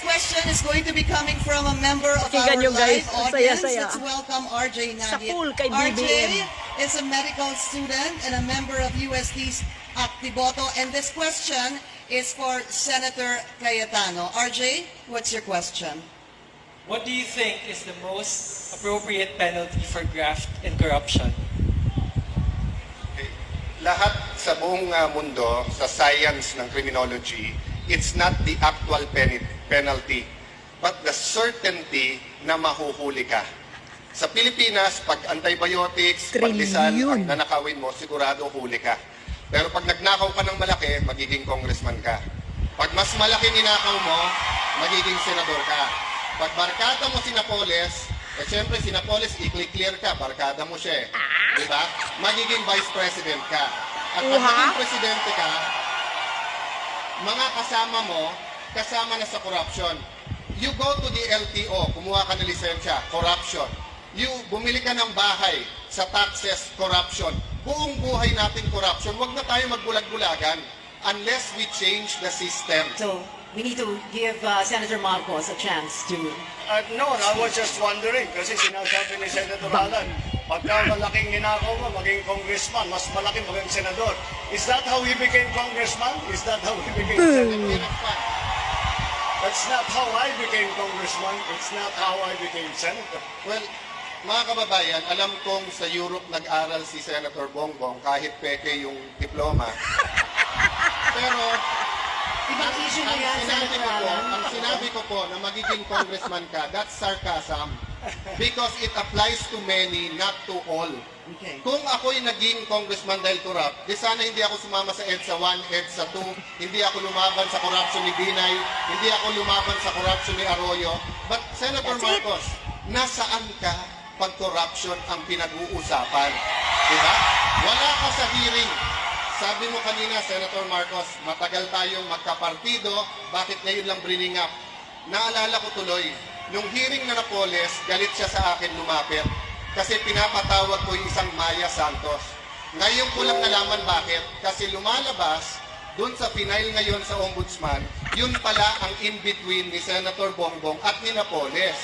next question is going to be coming from a member of our Pakinggan nyo, guys. live Ang audience. saya-saya. Let's welcome RJ Sa Navit. pool kay RJ BBM. is a medical student and a member of UST's Actiboto. And this question is for Senator Cayetano. RJ, what's your question? What do you think is the most appropriate penalty for graft and corruption? Lahat sa buong mundo, sa science ng criminology, it's not the actual penalty, but the certainty na mahuhuli ka. Sa Pilipinas, pag antibiotics, pagdisan, ang nanakawin mo, sigurado huli ka. Pero pag nagnakaw ka ng malaki, magiging congressman ka. Pag mas malaki ninakaw mo, magiging senador ka. Pag barkada mo si Napoles, eh syempre si Napoles, i-clear ka, barkada mo siya eh. Diba? Magiging vice president ka. At pag maging presidente ka, mga kasama mo, kasama na sa corruption. You go to the LTO, kumuha ka ng lisensya, corruption. You bumili ka ng bahay, sa taxes, corruption. Buong buhay natin corruption. Huwag na tayo magbulag-bulagan unless we change the system. So, we need to give Senator Marcos a chance to... No, I was just wondering, kasi sinasabi ni Senator Alan, pagka malaking ninakaw mo, maging congressman, mas malaki maging senador. Is that how he became congressman? Is that how he became senator? That's not how I became congressman. It's not how I became senator. Well, mga kababayan, alam kong sa Europe nag-aral si Senator Bongbong kahit peke yung diploma. Pero Ibang issue na yan, Senator Alan. ang sinabi ko po na magiging congressman ka, that's sarcasm. Because it applies to many, not to all. Okay. Kung ako'y naging congressman dahil corrupt, di sana hindi ako sumama sa EDSA 1, EDSA 2, hindi ako lumaban sa corruption ni Binay, hindi ako lumaban sa corruption ni Arroyo. But Senator Marcos, nasaan ka pag corruption ang pinag-uusapan? Diba? Wala ka sa hearing. Sabi mo kanina, Senator Marcos, matagal tayong magkapartido, bakit ngayon lang bringing up? Naalala ko tuloy, nung hearing na Napoles, galit siya sa akin lumapit kasi pinapatawag ko yung isang Maya Santos. Ngayon ko lang nalaman bakit, kasi lumalabas dun sa final ngayon sa Ombudsman, yun pala ang in-between ni Senator Bongbong at ni Napoles.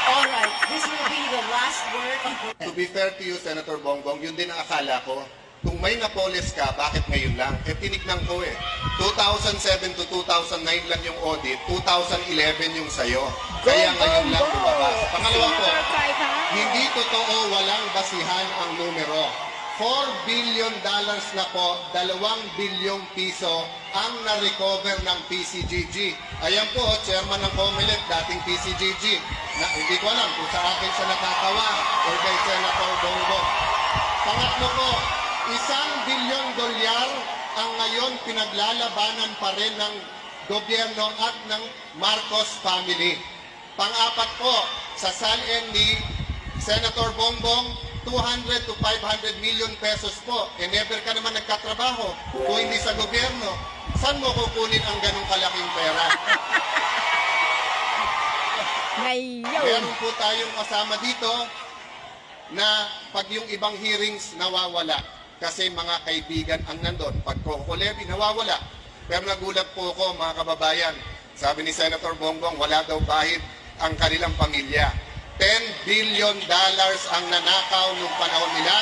Alright, this will be the last word. To be fair to you, Senator Bongbong, yun din ang akala ko. Kung may Napoles ka, bakit ngayon lang? Eh, tinignan ko eh. 2007 to 2009 lang yung audit, 2011 yung sayo. Kaya ngayon lang lumabas. Pangalawa po, hindi totoo, walang basihan ang numero. $4 billion na po, 2 bilyong piso ang na-recover ng PCGG. Ayan po, chairman ng COMELEC, dating PCGG. Na, hindi ko alam kung sa akin siya nakakawa o kay Senator Bongbong. Pangatlo po, $1 billion ang ngayon pinaglalabanan pa rin ng gobyerno at ng Marcos family. Pang-apat po, sa salin ni Senator Bongbong, 200 to 500 million pesos po. E never ka naman nagkatrabaho kung hindi sa gobyerno. Saan mo kukunin ang ganong kalaking pera? Meron po tayong kasama dito na pag yung ibang hearings nawawala. Kasi mga kaibigan ang nandun. Pag Coco Levy, nawawala. Pero nagulat po ako, mga kababayan. Sabi ni Senator Bongbong, wala daw bahid ang kanilang pamilya. $10 billion ang nanakaw nung panahon nila.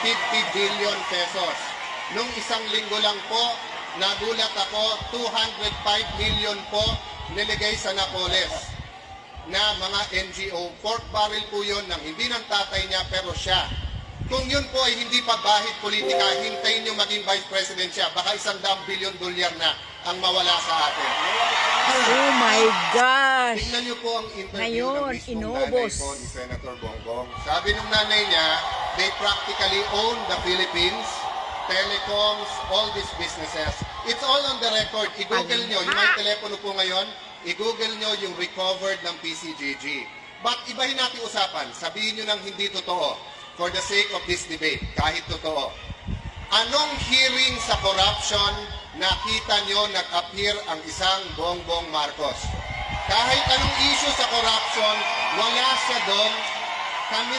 450 billion pesos. Nung isang linggo lang po, nagulat ako, 205 million po niligay sa Napoles na mga NGO. Pork barrel po yun ng hindi ng tatay niya pero siya. Kung yun po ay hindi pa bahid politika, hintayin nyo maging vice president siya. Baka $100 billion na ang mawala sa atin. Oh my gosh! Tingnan nyo po ang interview Ngayon, ng mismong inubos. nanay po ni Senator Bongbong. Sabi nung nanay niya, they practically own the Philippines, telecoms, all these businesses. It's all on the record. I-google nyo, yung may telepono po ngayon, i-google nyo yung recovered ng PCGG. But ibahin natin usapan, sabihin nyo nang hindi totoo. For the sake of this debate, kahit totoo. Anong hearing sa corruption nakita nyo nag-appear ang isang Bongbong Marcos? Kahit anong issue sa corruption, wala siya doon. Kami